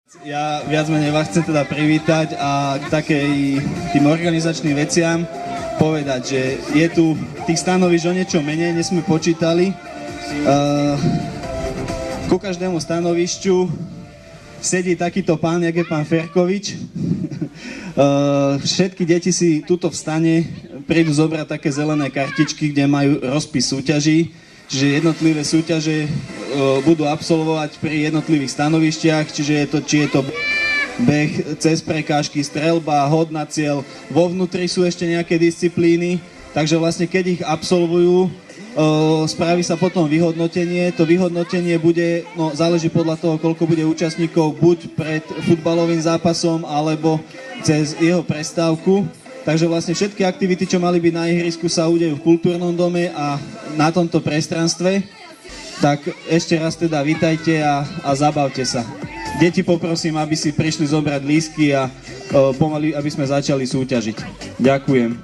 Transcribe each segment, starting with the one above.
Ja viac menej vás chcem teda privítať a k tým organizačným veciam povedať, že je tu tých stanovíš o niečo menej, než sme počítali. Ku každému stanovišťu sedí takýto pán, jak je pán Ferkovič. Všetky deti si tuto v stane prídu zobrať také zelené kartičky, kde majú rozpis súťaží, čiže jednotlivé súťaže budú absolvovať pri jednotlivých stanovištiach, čiže či je to beh cez prekážky, streľba, hod na cieľ. Vo vnútri sú ešte nejaké disciplíny, takže vlastne keď ich absolvujú, spraví sa potom vyhodnotenie. To vyhodnotenie bude, záleží podľa toho, koľko bude účastníkov, buď pred futbalovým zápasom, alebo cez jeho prestávku. Takže vlastne všetky aktivity, čo mali byť na ihrisku, sa udejú v kultúrnom dome a na tomto priestranstve. Tak ešte raz teda vítajte a zabavte sa. Deti poprosím, aby si prišli zobrať lístky a pomaly, aby sme začali súťažiť. Ďakujem.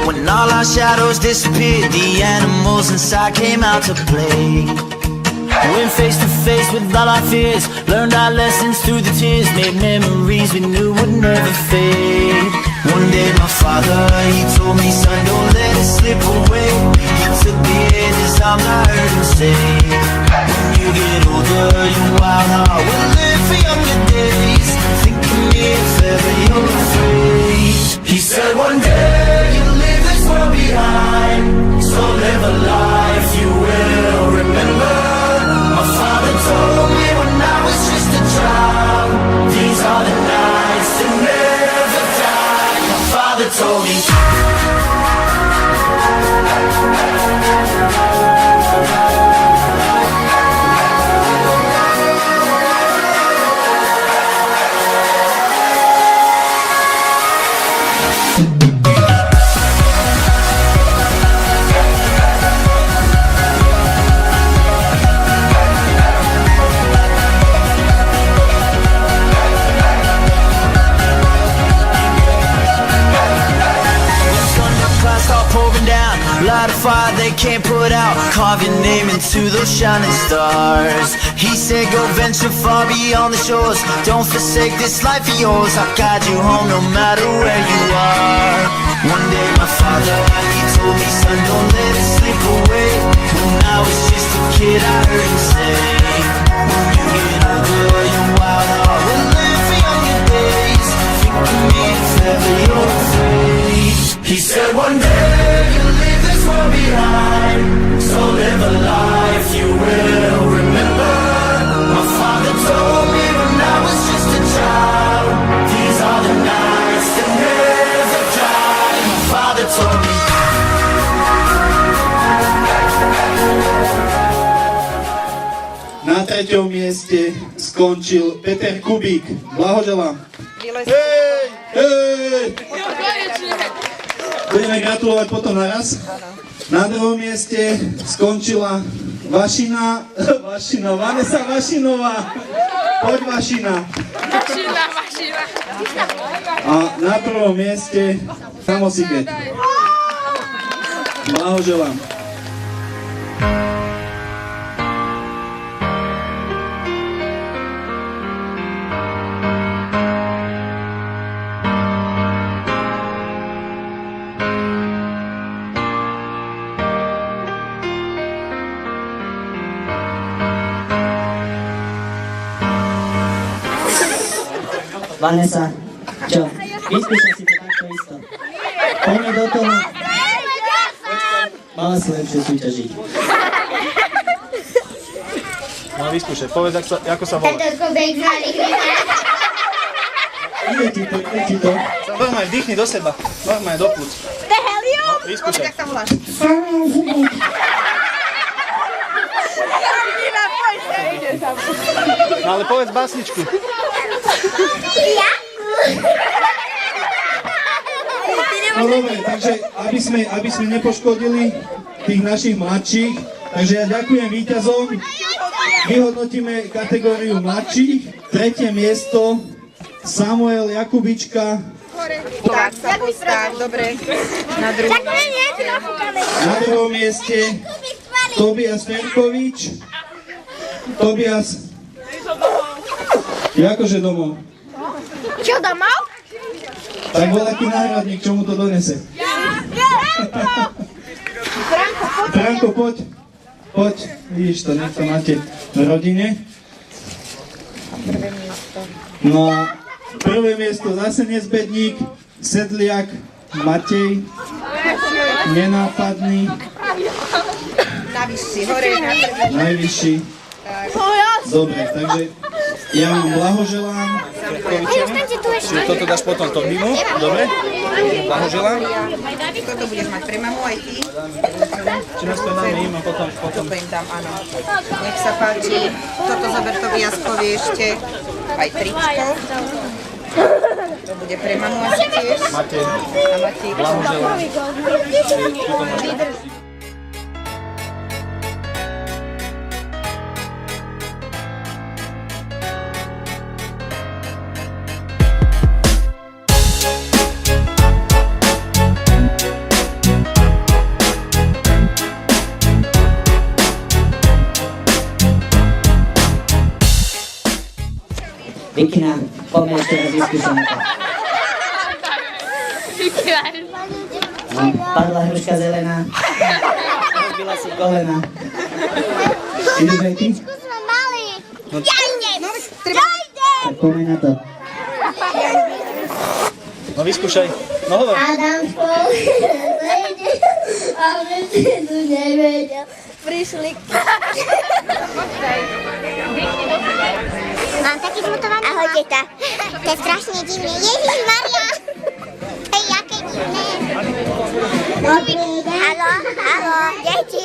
When all our shadows disappeared, the animals inside came out to play. Went face to face with all our fears, learned our lessons through the tears, made memories we knew would never fade. One day my father, he told me, son, don't let it slip away. He took me in his arms, I heard him say, when you get older, your wild heart will live for younger days. Think of me if ever you're afraid. He said one day you'll leave this world behind, so live a life you will remember. My father told me when I was just a child, these are the nights that never die. My father father told me. Light a fire they can't put out. Carve your name into those shining stars. He said go venture far beyond the shores. Don't forsake this life of yours. I'll guide you home no matter where you are. One day my father, he told me, son, don't let it slip away. When I was just a kid I heard him say, when you get older your wild heart will live for younger days. Think of me if ever you're afraid. He said one day you'll leave this world behind, so live a life you will remember. My father told me when I was just a child, these are the nights that never dry. My father told me. Na 3. mieste skončil Peter Kubík. Blahoželám. Hej! Hej! Budeme gratulovať potom naraz. Na 2. mieste skončila Vanessa Vašinová. Poď Vašina. A na 1. mieste Samosiket. Blahoželám. Vanessa, čo? Vyskúšaj si to takto isto. Poďme do toho. Mala si lepšie súťažiť. No vyskúšaj, povedz, ako sa volá. Ide ti to. Normálne, vdýchni do seba. Normálne, do plúc. To je helium? No, vyskúšaj. Jak sa voláš? No ale povedz básničku. No dobre, takže aby sme nepoškodili tých našich mladších, takže ja ďakujem víťazom. Vyhodnotíme kategóriu mladších. 3. miesto Samuel Jakubička. Tak sa postav, dobre. Na druhom. Na 2. mieste Tobias Ferkovič. Tobias. Akože domov? Čo domov? Tak bol taký náhradník, čo mu to donese. Franko, poď. Poď. Vidíš to, nech to máte v rodine. No a 1. miesto zase nezbedník, Sedliak Matej. Nenápadný. Najvyšší, hore na prvý. Najvyšší. Dobre, takže ja vám blahoželám. Čiže toto dáš potom Tobimu, dobre? Blahoželám. Toto budeš mať pre mamu aj ty. Či nás to dáme im a potom. Toto im dám, áno. Nech sa páči. Toto zober Tobiaskovi ešte. Aj tričko. To bude pre mamu asi tiež. Matej, A Matej. blahoželám. Vikina, poďme ešte raz vyskúšame to. No, padla hruška zelená. Rozbila si kolena. Ideš aj ty? Ja idem! Ja idem! Tak poďme na to. No vyskúšaj. No hovor. Adam spolu zejde a my si tu nevedel. Prišli. Mám taký zmutovaný. Ahoj, teta. To je strašne divné. Ježišmaria. Hej, jaké Halo, deti.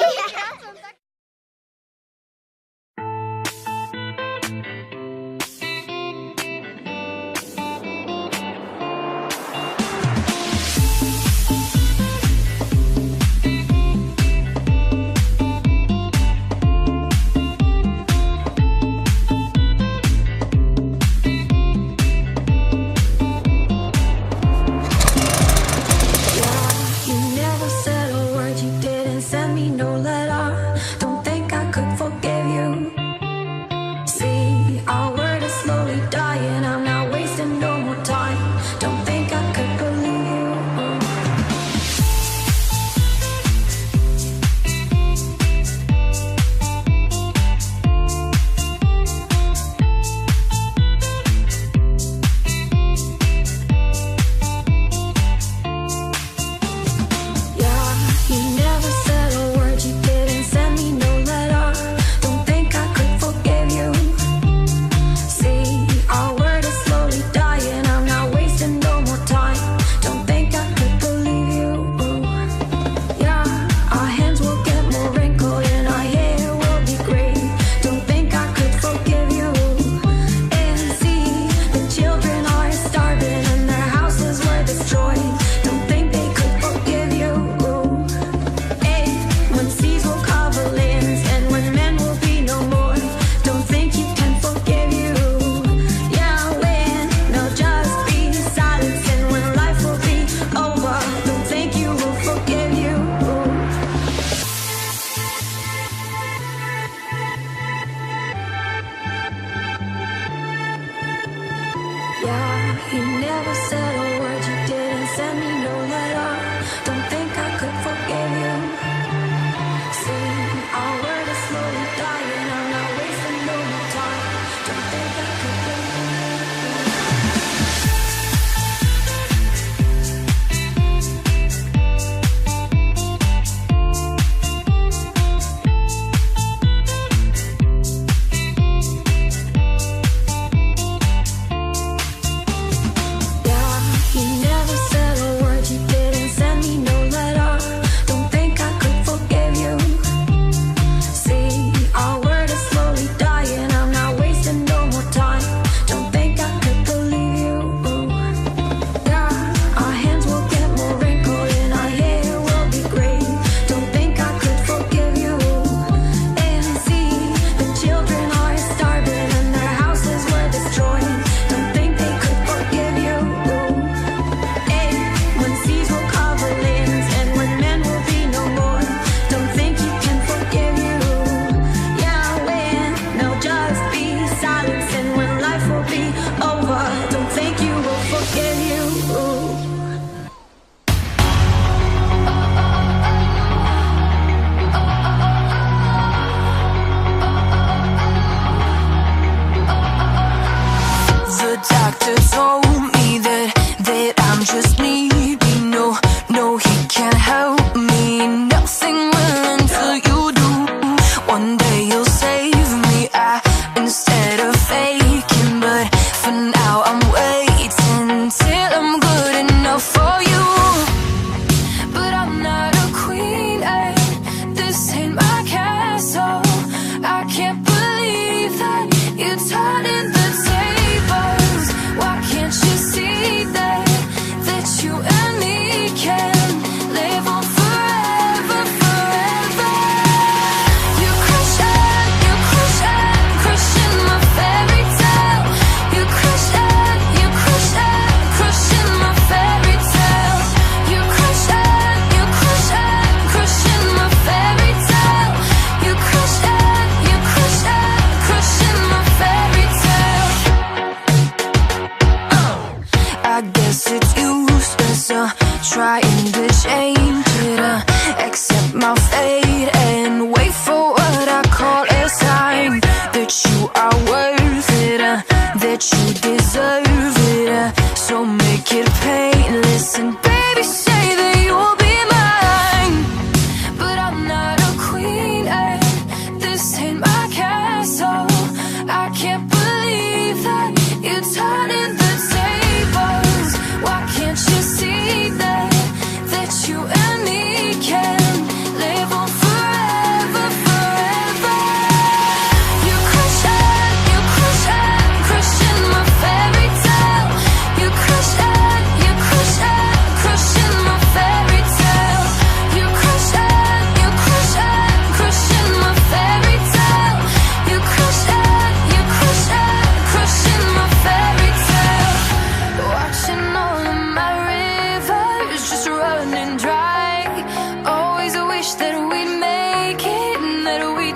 Turning the tables, why can't you see that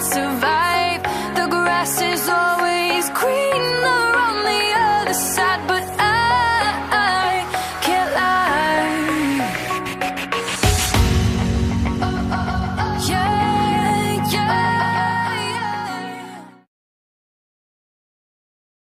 to